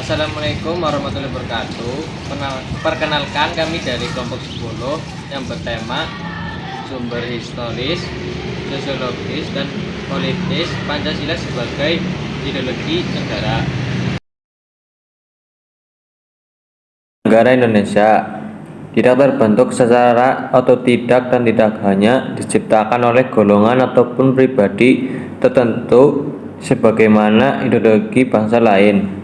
Assalamualaikum warahmatullahi wabarakatuh. Perkenalkan kami dari kelompok 10 yang bertema sumber historis, sosiologis, dan politis Pancasila sebagai ideologi negara. Negara Indonesia tidak terbentuk secara otodidak dan tidak hanya diciptakan oleh golongan ataupun pribadi tertentu sebagaimana ideologi bangsa lain.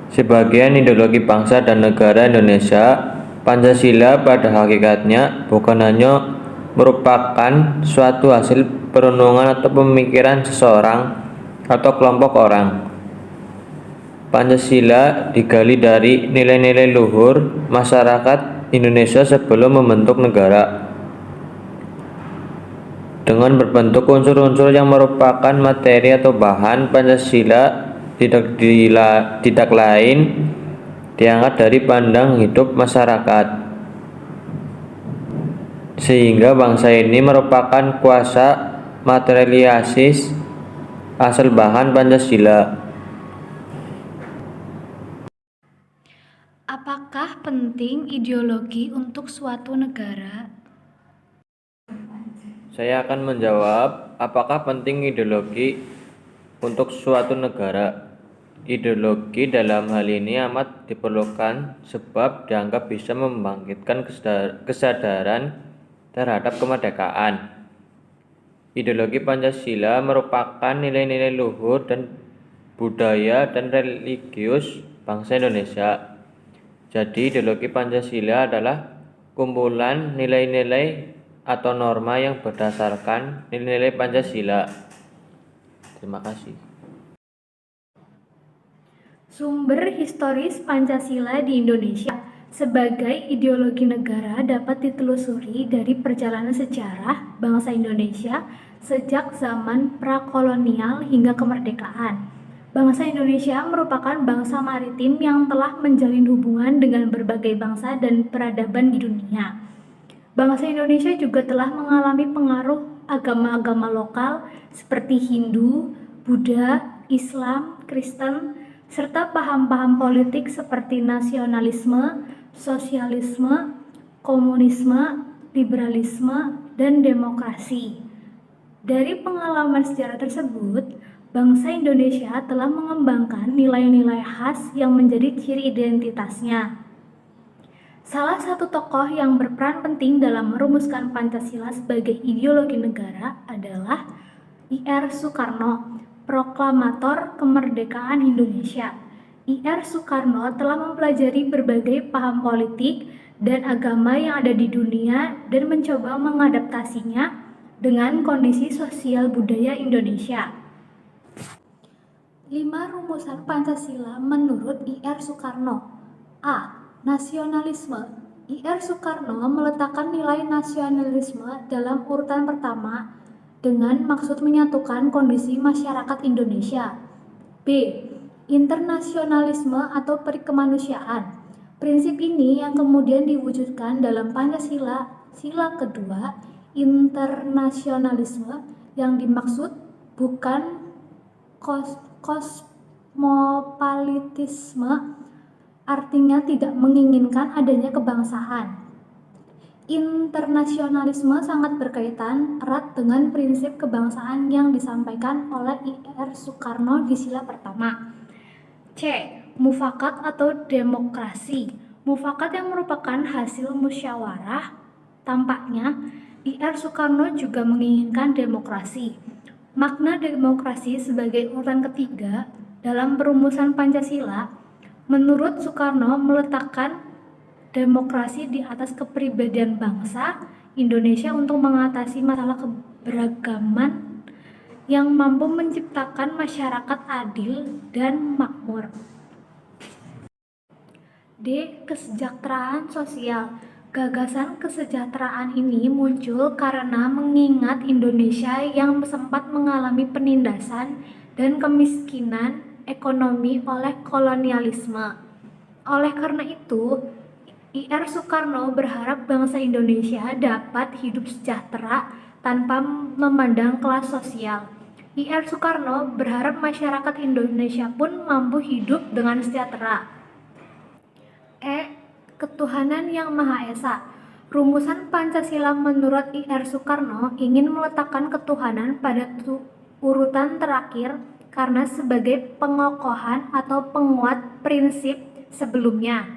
Sebagian ideologi bangsa dan negara Indonesia, Pancasila pada hakikatnya bukan hanya merupakan suatu hasil perenungan atau pemikiran seseorang atau kelompok orang. Pancasila digali dari nilai-nilai luhur masyarakat Indonesia sebelum membentuk negara. Dengan berbentuk unsur-unsur yang merupakan materi atau bahan, Pancasila tidak lain diangkat dari pandang hidup masyarakat, sehingga bangsa ini merupakan kuasa materialisis asal bahan Pancasila. Apakah penting ideologi untuk suatu negara? Saya akan menjawab, apakah penting ideologi untuk suatu negara? Ideologi dalam hal ini amat diperlukan sebab dianggap bisa membangkitkan kesadaran terhadap kemerdekaan. Ideologi Pancasila merupakan nilai-nilai luhur dan budaya dan religius bangsa Indonesia. Jadi ideologi Pancasila adalah kumpulan nilai-nilai atau norma yang berdasarkan nilai-nilai Pancasila. Terima kasih. Sumber historis Pancasila di Indonesia sebagai ideologi negara dapat ditelusuri dari perjalanan sejarah bangsa Indonesia sejak zaman prakolonial hingga kemerdekaan. Bangsa Indonesia merupakan bangsa maritim yang telah menjalin hubungan dengan berbagai bangsa dan peradaban di dunia. Bangsa Indonesia juga telah mengalami pengaruh agama-agama lokal seperti Hindu, Buddha, Islam, Kristen, serta paham-paham politik seperti nasionalisme, sosialisme, komunisme, liberalisme, dan demokrasi. Dari pengalaman sejarah tersebut, bangsa Indonesia telah mengembangkan nilai-nilai khas yang menjadi ciri identitasnya. Salah satu tokoh yang berperan penting dalam merumuskan Pancasila sebagai ideologi negara adalah I.R. Soekarno, proklamator kemerdekaan Indonesia. I.R. Soekarno telah mempelajari berbagai paham politik dan agama yang ada di dunia dan mencoba mengadaptasinya dengan kondisi sosial budaya Indonesia. 5 rumusan Pancasila menurut I.R. Soekarno. A. Nasionalisme. I.R. Soekarno meletakkan nilai nasionalisme dalam urutan pertama dengan maksud menyatukan kondisi masyarakat Indonesia. B. Internasionalisme atau perikemanusiaan. Prinsip ini yang kemudian diwujudkan dalam Pancasila sila kedua, internasionalisme yang dimaksud bukan kosmopolitisme, artinya tidak menginginkan adanya kebangsaan. Internasionalisme sangat berkaitan erat dengan prinsip kebangsaan yang disampaikan oleh I.R. Soekarno di sila pertama. C. Mufakat atau demokrasi. Mufakat yang merupakan hasil musyawarah. Tampaknya I.R. Soekarno juga menginginkan demokrasi. Makna demokrasi sebagai urutan ketiga dalam perumusan Pancasila, menurut Soekarno meletakkan demokrasi di atas kepribadian bangsa Indonesia untuk mengatasi masalah keberagaman yang mampu menciptakan masyarakat adil dan makmur. D. Kesejahteraan sosial. Gagasan kesejahteraan ini muncul karena mengingat Indonesia yang sempat mengalami penindasan dan kemiskinan ekonomi oleh kolonialisme. Oleh karena itu, I.R. Soekarno berharap bangsa Indonesia dapat hidup sejahtera tanpa memandang kelas sosial. Ir Soekarno berharap masyarakat Indonesia pun mampu hidup dengan sejahtera. Ketuhanan yang Maha Esa. Rumusan Pancasila menurut Ir Soekarno ingin meletakkan ketuhanan pada urutan terakhir karena sebagai pengokohan atau penguat prinsip sebelumnya.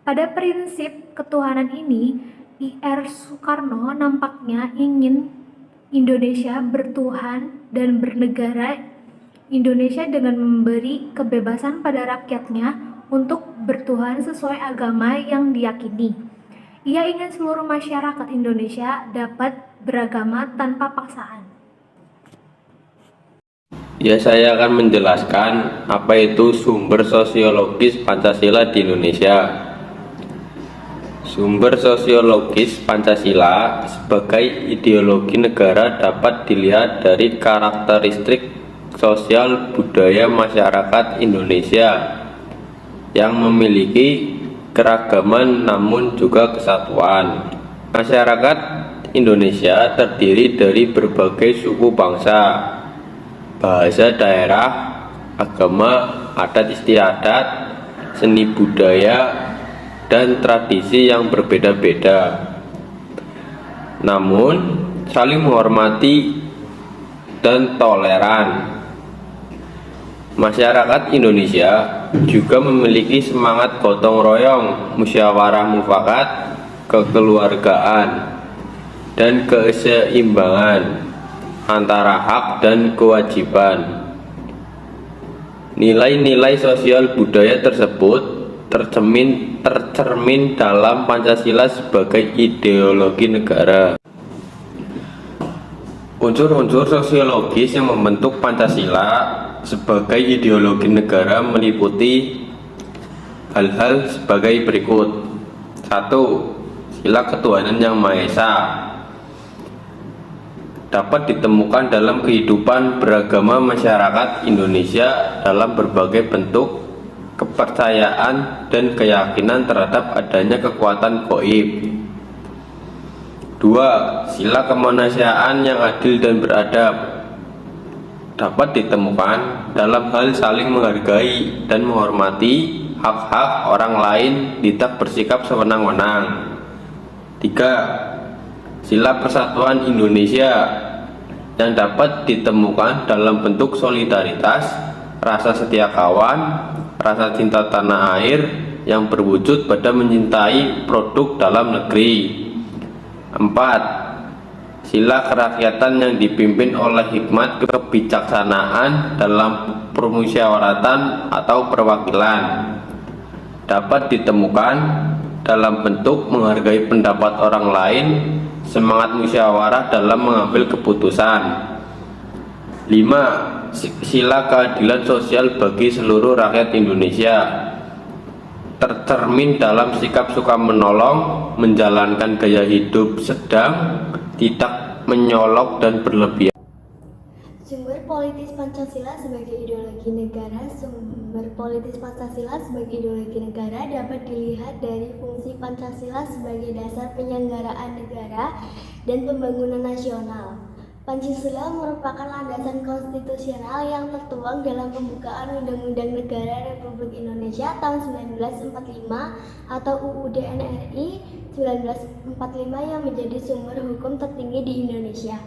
Pada prinsip ketuhanan ini, Ir Soekarno nampaknya ingin Indonesia bertuhan dan bernegara Indonesia dengan memberi kebebasan pada rakyatnya untuk bertuhan sesuai agama yang diyakini. Ia ingin seluruh masyarakat Indonesia dapat beragama tanpa paksaan. Ya, saya akan menjelaskan apa itu sumber sosiologis Pancasila di Indonesia. Sumber sosiologis Pancasila sebagai ideologi negara dapat dilihat dari karakteristik sosial budaya masyarakat Indonesia yang memiliki keragaman namun juga kesatuan. Masyarakat Indonesia terdiri dari berbagai suku bangsa, bahasa daerah, agama, adat istiadat, seni budaya, dan tradisi yang berbeda-beda. Namun, saling menghormati dan toleran. Masyarakat Indonesia juga memiliki semangat gotong royong, musyawarah mufakat, kekeluargaan, dan keseimbangan antara hak dan kewajiban. Nilai-nilai sosial budaya tersebut tercermin dalam Pancasila sebagai ideologi negara. Unsur-unsur sosiologis yang membentuk Pancasila sebagai ideologi negara meliputi hal-hal sebagai berikut. 1. Sila ketuhanan yang Maha Esa dapat ditemukan dalam kehidupan beragama masyarakat Indonesia dalam berbagai bentuk kepercayaan dan keyakinan terhadap adanya kekuatan gaib. 2. Sila kemanusiaan yang adil dan beradab dapat ditemukan dalam hal saling menghargai dan menghormati hak-hak orang lain, tidak bersikap sewenang-wenang. 3. Sila persatuan Indonesia yang dapat ditemukan dalam bentuk solidaritas, rasa setia kawan, rasa cinta tanah air yang berwujud pada mencintai produk dalam negeri. 4. Sila kerakyatan yang dipimpin oleh hikmat kebijaksanaan dalam permusyawaratan atau perwakilan dapat ditemukan dalam bentuk menghargai pendapat orang lain, semangat musyawarah dalam mengambil keputusan. 5. Sila keadilan sosial bagi seluruh rakyat Indonesia tercermin dalam sikap suka menolong, menjalankan gaya hidup sedang, tidak menyolok dan berlebihan. Sumber politis Pancasila sebagai ideologi negara. Sumber politis Pancasila sebagai ideologi negara dapat dilihat dari fungsi Pancasila sebagai dasar penyelenggaraan negara dan pembangunan nasional. Pancasila merupakan landasan konstitusional yang tertuang dalam pembukaan Undang-Undang Negara Republik Indonesia tahun 1945 atau UUD NRI 1945 yang menjadi sumber hukum tertinggi di Indonesia.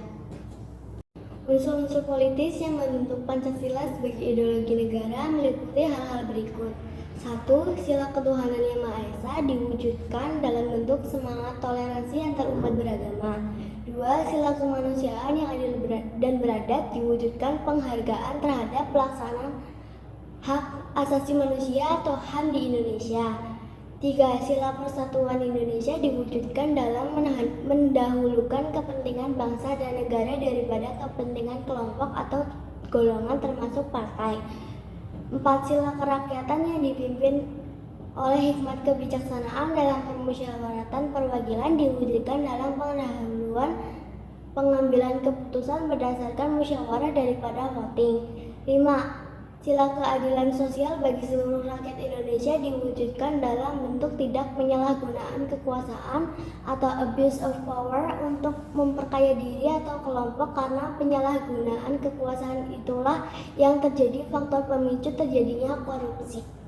Unsur-unsur politis yang membentuk Pancasila sebagai ideologi negara meliputi hal-hal berikut. 1. Sila ketuhanan yang Maha Esa diwujudkan dalam bentuk semangat toleransi antar umat beragama. 2. Sila kemanusiaan yang adil dan beradab diwujudkan penghargaan terhadap pelaksanaan hak asasi manusia atau HAM di Indonesia. 3. Sila persatuan Indonesia diwujudkan dalam mendahulukan kepentingan bangsa dan negara daripada kepentingan kelompok atau golongan termasuk partai. 4. Sila kerakyatan yang dipimpin oleh hikmat kebijaksanaan dalam permusyawaratan perwakilan diwujudkan dalam pendahuluan pengambilan keputusan berdasarkan musyawarah daripada voting. 5. Sila keadilan sosial bagi seluruh rakyat Indonesia diwujudkan dalam bentuk tidak penyalahgunaan kekuasaan atau abuse of power untuk memperkaya diri atau kelompok, karena penyalahgunaan kekuasaan itulah yang terjadi faktor pemicu terjadinya korupsi.